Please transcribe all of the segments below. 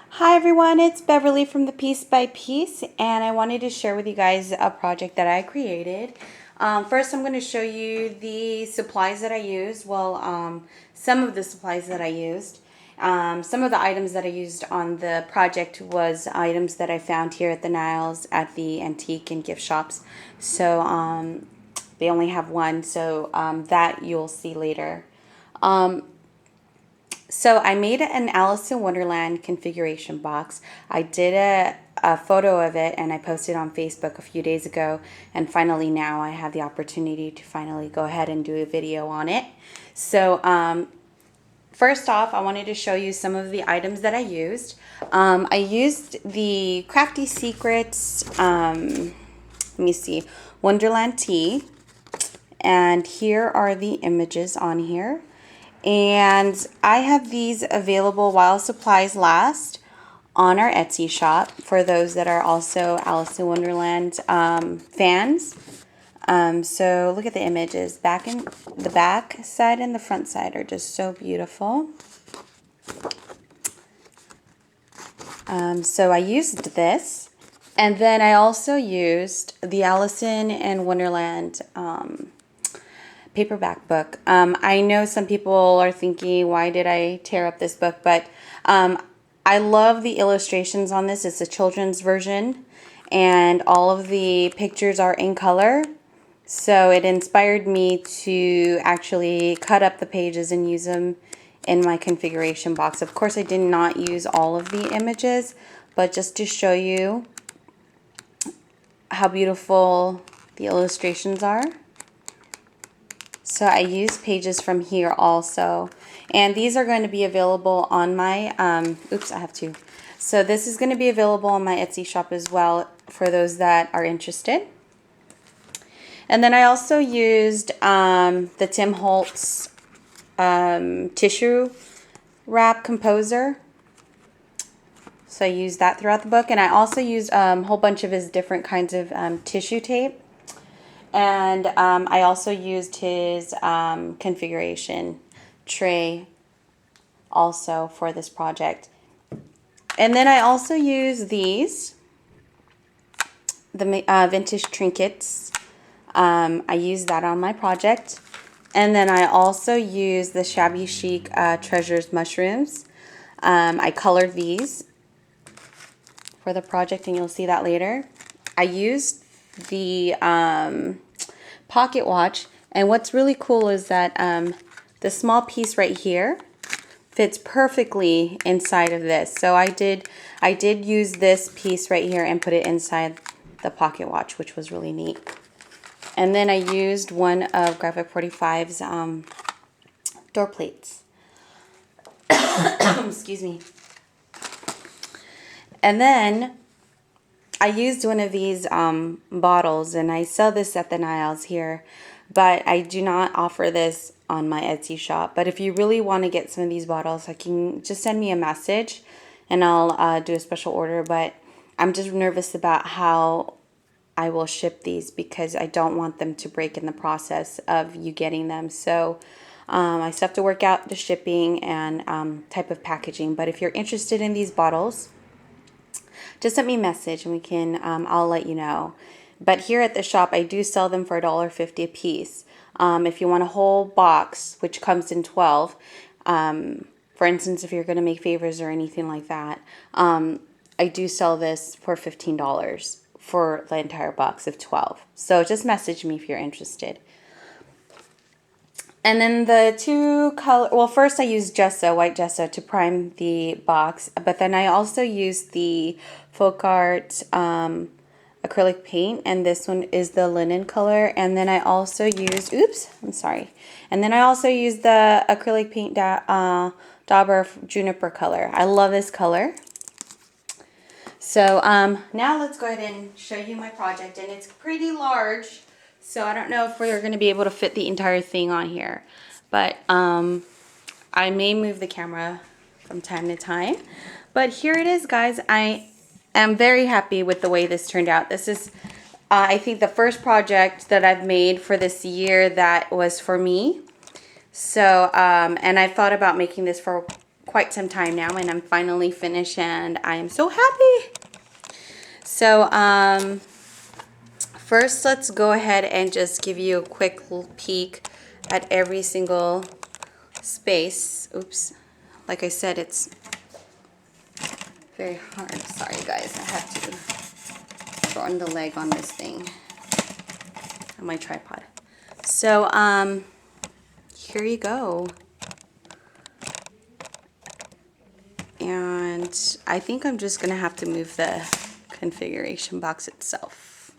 Hi everyone, it's Beverly from the Piece by Piece, and I wanted to share with you guys a project that I created. First, I'm going to show you the supplies that I used. Some of the supplies that I used. Some of the items that I used on the project was items that I found here at the Niles at the antique and gift shops. So they only have one, so that you'll see later. So I made an Alice in Wonderland configuration box. I did a photo of it and I posted on Facebook a few days ago, and finally now I have the opportunity to finally go ahead and do a video on it. So first off, I wanted to show you some of the items that I used. I used the Crafty Secrets, let me see, Wonderland tea, and here are the images on here. And I have these available while supplies last on our Etsy shop for those that are also Alice in Wonderland fans. So look at the images. The back side and the front side are just so beautiful. So I used this, and then I also used the Alice in Wonderland paperback book. I know some people are thinking, why did I tear up this book? But I love the illustrations on this. It's a children's version, and all of the pictures are in color. So it inspired me to actually cut up the pages and use them in my configuration box. Of course, I did not use all of the images, but just to show you how beautiful the illustrations are. So I use pages from here also. And these are going to be available on my, oops, I have two. So this is going to be available on my Etsy shop as well for those that are interested. And then I also used the Tim Holtz tissue wrap composer. So I used that throughout the book. And I also used a whole bunch of his different kinds of tissue tape. And I also used his configuration tray also for this project. And then I also used these, the vintage trinkets. I used that on my project. And then I also used the Shabby Chic Treasures mushrooms. I colored these for the project, and you'll see that later. I used the pocket watch, and what's really cool is that the small piece right here fits perfectly inside of this. So I did use this piece right here and put it inside the pocket watch, which was really neat. And then I used one of Graphic 45's door plates. Excuse me. And then I used one of these bottles, and I sell this at the Niles here, but I do not offer this on my Etsy shop. But if you really want to get some of these bottles, I can just send me a message and I'll do a special order. But I'm just nervous about how I will ship these because I don't want them to break in the process of you getting them. So I still have to work out the shipping and type of packaging. But if you're interested in these bottles, just send me a message and we can, I'll let you know. But here at the shop, I do sell them for $1.50 a piece. If you want a whole box, which comes in 12, for instance, if you're going to make favors or anything like that, I do sell this for $15 for the entire box of 12. So just message me if you're interested. And then the two color, well, first I used gesso, white gesso, to prime the box, but then I also used the folk art acrylic paint, and this one is the linen color. And then I also used, and then I also used the acrylic paint Dauber juniper color. I love this color. So now let's go ahead and show you my project, and it's pretty large. So I don't know if we're going to be able to fit the entire thing on here, but I may move the camera from time to time. But here it is, guys. I am very happy with the way this turned out. This is, I think, the first project that I've made for this year that was for me. So, and I've thought about making this for quite some time now, and I'm finally finished, and I am so happy. So first, let's go ahead and just give you a quick peek at every single space. Oops, like I said, it's very hard. Sorry guys, I have to throw in the leg on this thing on my tripod. So here you go. And I think I'm just gonna have to move the configuration box itself.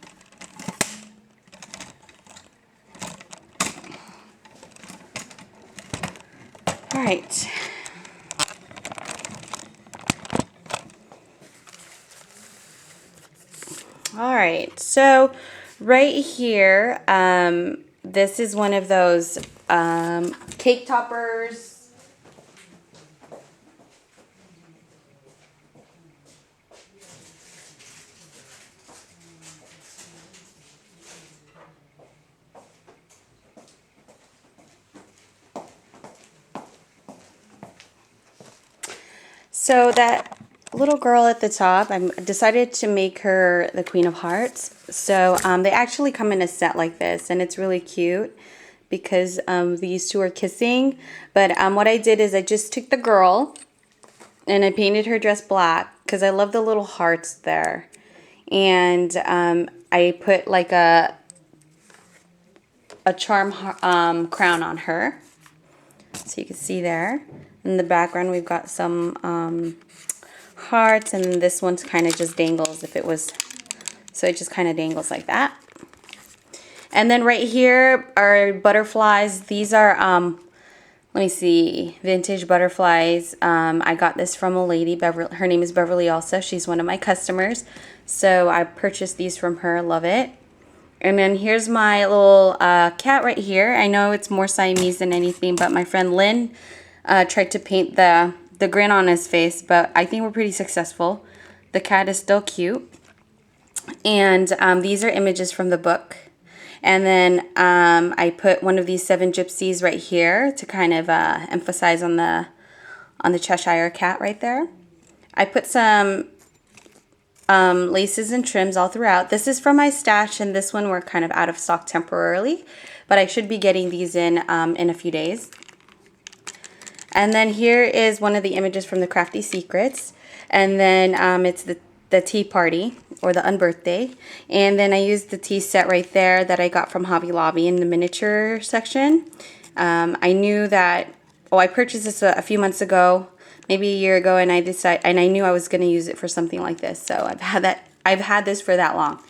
All right. All right, so right here, this is one of those cake toppers. So that little girl at the top, I decided to make her the Queen of Hearts. So they actually come in a set like this, and it's really cute because these two are kissing. But what I did is I just took the girl and I painted her dress black because I love the little hearts there. And I put like a charm crown on her. So you can see there. In the background, we've got some hearts, and then this one's kind of just dangles if it was, so it just kind of dangles like that. And then right here are butterflies. These are, let me see, vintage butterflies. I got this from a lady, Beverly, her name is Beverly also. She's one of my customers. So I purchased these from her, love it. And then here's my little cat right here. I know it's more Siamese than anything, but my friend Lynn tried to paint the grin on his face, but I think we're pretty successful. The cat is still cute. And these are images from the book. And then I put one of these 7 gypsies right here to kind of emphasize on the Cheshire cat right there. I put some laces and trims all throughout. This is from my stash, and this one we're kind of out of stock temporarily, but I should be getting these in a few days. And then here is one of the images from the Crafty Secrets. And then it's the tea party or the unbirthday. And then I used the tea set right there that I got from Hobby Lobby in the miniature section. I knew that, I purchased this a few months ago, maybe a year ago, and I knew I was going to use it for something like this. So I've had this for that long.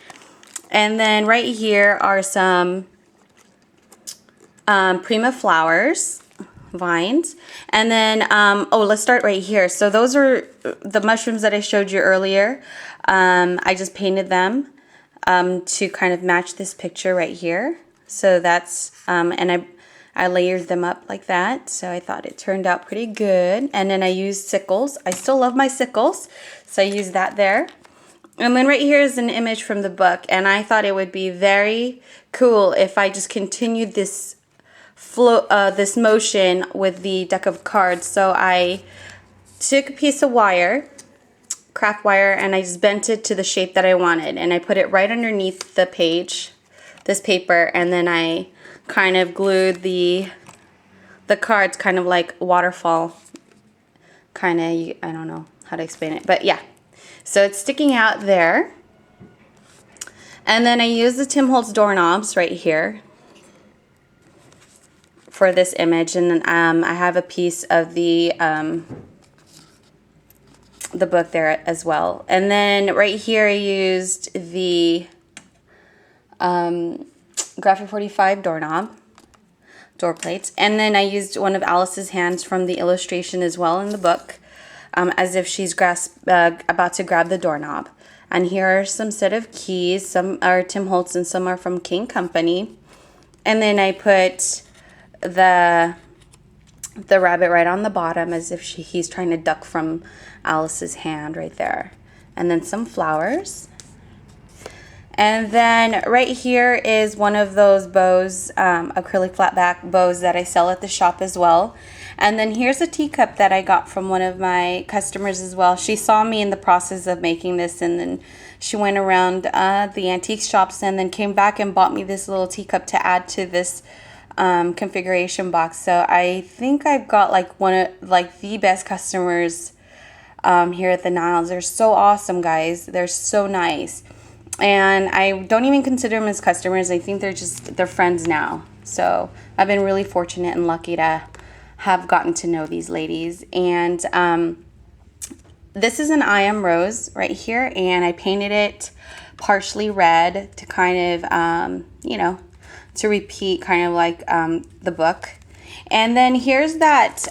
And then right here are some Prima flowers. Vines. And then let's start right here. So those are the mushrooms that I showed you earlier. I just painted them to kind of match this picture right here. So that's and I layered them up like that, so I thought it turned out pretty good. And then I used sickles. I still love my sickles, so I used that there. And then right here is an image from the book, and I thought it would be very cool if I just continued this this motion with the deck of cards. So I took a piece of wire, craft wire, and I just bent it to the shape that I wanted, and I put it right underneath the page, this paper, and then I kind of glued the cards kind of like waterfall, kind of, I don't know how to explain it, but yeah. So it's sticking out there. And then I used the Tim Holtz doorknobs right here for this image, and then I have a piece of the book there as well. And then right here I used the Graphic 45 doorknob, door plates, and then I used one of Alice's hands from the illustration as well in the book, as if she's about to grab the doorknob. And here are some set of keys. Some are Tim Holtz and some are from King Company. And then I put the rabbit right on the bottom as if he's trying to duck from Alice's hand right there. And then some flowers. And then right here is one of those bows, acrylic flat back bows that I sell at the shop as well. And then here's a teacup that I got from one of my customers as well. She saw me in the process of making this, and then she went around the antique shops and then came back and bought me this little teacup to add to this configuration box. So I think I've got like one of like the best customers here at the Niles. They're so awesome, guys. They're so nice. And I don't even consider them as customers. I think they're friends now. So I've been really fortunate and lucky to have gotten to know these ladies. And this is an I Am Rose right here, and I painted it partially red to kind of, you know, to repeat kind of like the book. And then here's that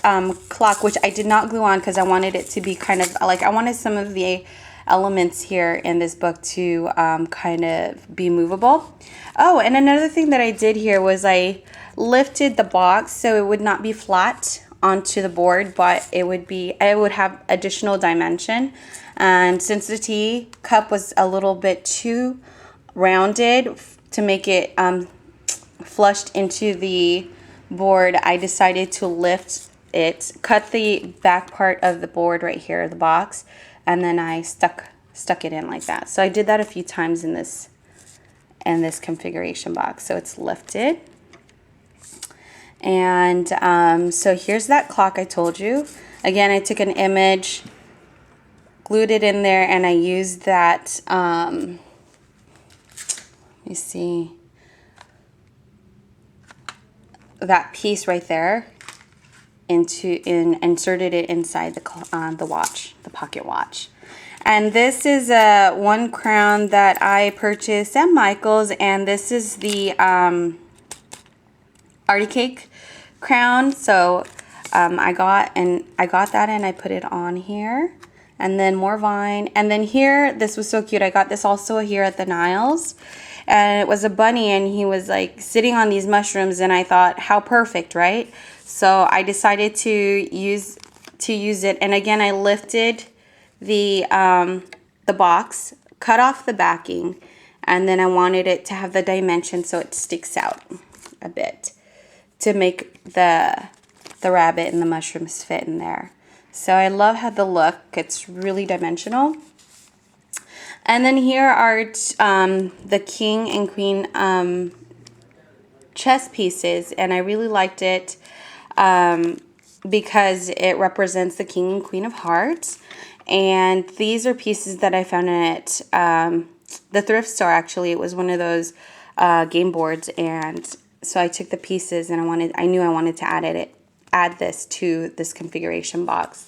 clock, which I did not glue on because I wanted it to be kind of like, I wanted some of the elements here in this book to kind of be movable. Oh, and another thing that I did here was I lifted the box so it would not be flat onto the board, but it would have additional dimension. And since the tea cup was a little bit too rounded to make it flushed into the board, I decided to lift it, cut the back part of the board right here, the box, and then I stuck it in like that. So I did that a few times in this configuration box. So it's lifted. And so here's that clock I told you. Again, I took an image, glued it in there, and I used that, let me see, that piece right there inserted it inside the watch, the pocket watch. And this is one crown that I purchased at Michael's, and this is the Artie Cake crown. So I got that and I put it on here. And then more vine. And then here, this was so cute. I got this also here at the Niles. And it was a bunny, and he was like sitting on these mushrooms, and I thought, how perfect, right? So I decided to use it. And again, I lifted the box, cut off the backing, and then I wanted it to have the dimension so it sticks out a bit to make the rabbit and the mushrooms fit in there. So I love how the look, it's really dimensional. And then here are the king and queen chess pieces, and I really liked it because it represents the king and queen of hearts. And these are pieces that I found at the thrift store. Actually, it was one of those game boards, and so I took the pieces, and I knew I wanted to add this to this configuration box.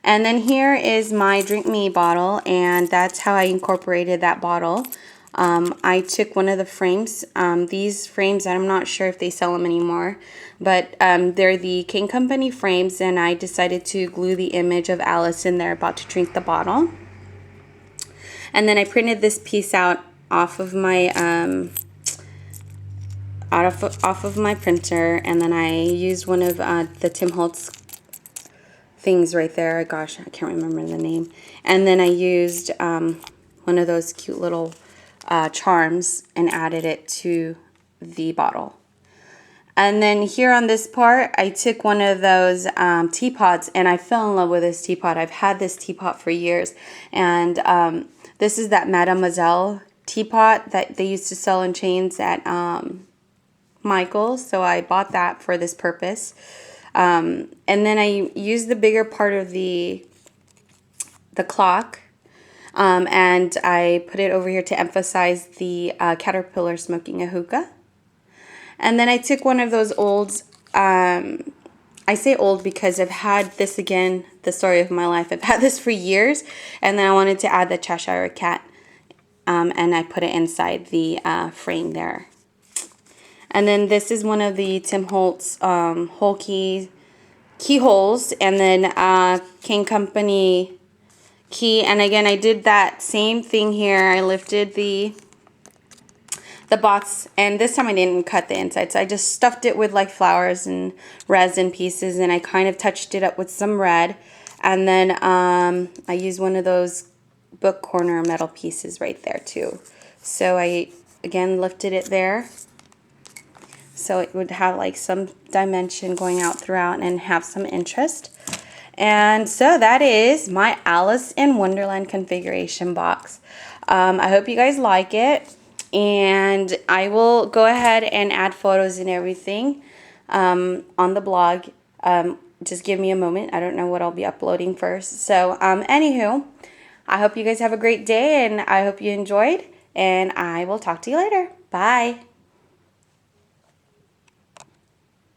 And then here is my Drink Me bottle, and that's how I incorporated that bottle. I took one of the frames. These frames, I'm not sure if they sell them anymore, but they're the King Company frames, and I decided to glue the image of Alice in there about to drink the bottle. And then I printed this piece out off of my off of my printer, and then I used one of the Tim Holtz things right there. Gosh, I can't remember the name. And then I used one of those cute little charms and added it to the bottle. And then here on this part, I took one of those teapots, and I fell in love with this teapot. I've had this teapot for years, and this is that Mademoiselle teapot that they used to sell in chains at Michael's. So I bought that for this purpose. And then I used the bigger part of the clock, and I put it over here to emphasize the caterpillar smoking a hookah. And then I took one of those old, I say old because I've had this again, the story of my life. I've had this for years, and then I wanted to add the Cheshire Cat, and I put it inside the frame there. And then this is one of the Tim Holtz whole keyholes, and then King Company key. And again, I did that same thing here. I lifted the box, and this time I didn't cut the inside, so I just stuffed it with like flowers and resin pieces, and I kind of touched it up with some red. And then I used one of those book corner metal pieces right there too. So I again lifted it there, so it would have like some dimension going out throughout and have some interest. And so that is my Alice in Wonderland configuration box. I hope you guys like it, and I will go ahead and add photos and everything on the blog. Just give me a moment. I don't know what I'll be uploading first. So anywho, I hope you guys have a great day, and I hope you enjoyed, and I will talk to you later. Bye.